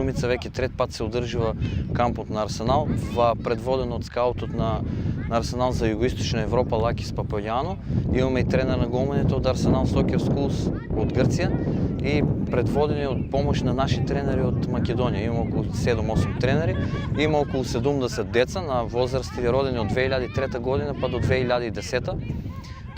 седмица веќе трет пат се одржува кампот на Арсенал, предводен од скаутот на Арсенал за Југоисточна Европа Лакис Папаѓано. Имаме и тренер на голманите од Арсенал Soccer Schools од Грција и предводени од помош на наши тренери од Македонија. Има околу 7-8 тренери, има околу 70 деца на возрасти родени од 2003 година па до 2010.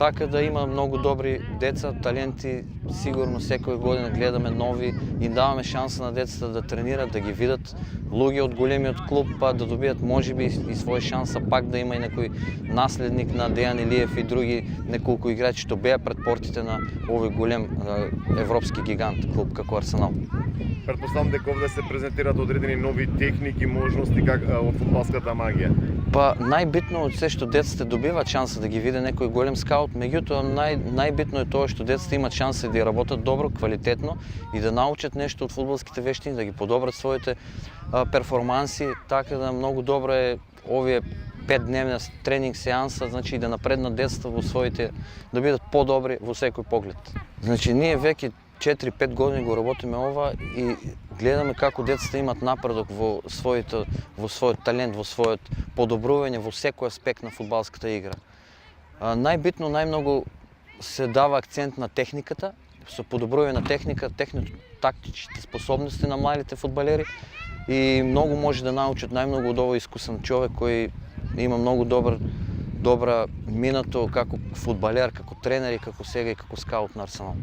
Така да има многу добри деца, таленти, сигурно секоја година гледаме нови и даваме шанса на децата да тренират, да ги видат луѓе од големиот клуб, па да добијат можеби и своја шанса пак да има и некој наследник на Дејан Илиев и други неколку играчи што беа пред портите на овој голем европски гигант клуб како Арсенал. Претпоставам дека овде се презентираат одредени нови техники, можности од фудбалската магија. Па најбитно од се што децата добиваат шанса да ги види некој голем скаут, меѓутоа најбитно е тоа што децата имаат шанса да ја работат добро, квалитетно и да научат нешто од фудбалските вештини, да ги подобрат своите перформанси, така да многу добро е овие 5-дневна тренинг сеанса, значи да напреднат децата во своите, да бидат подобри во секој поглед. Значи ние веќе 4-5 години го работиме ова и гледаме како децата имат напредок во својот талент, во својот подобрување во секој аспект на фудбалската игра. Најбитно, најмногу се дава акцент на техниката, со подобрување на техника, тактичните способности на младите фудбалери и многу може да научат најмногу од овој искусен човек кој има многу добра минато како фудбалер, како тренер и како сега и како скаут на Арсенал.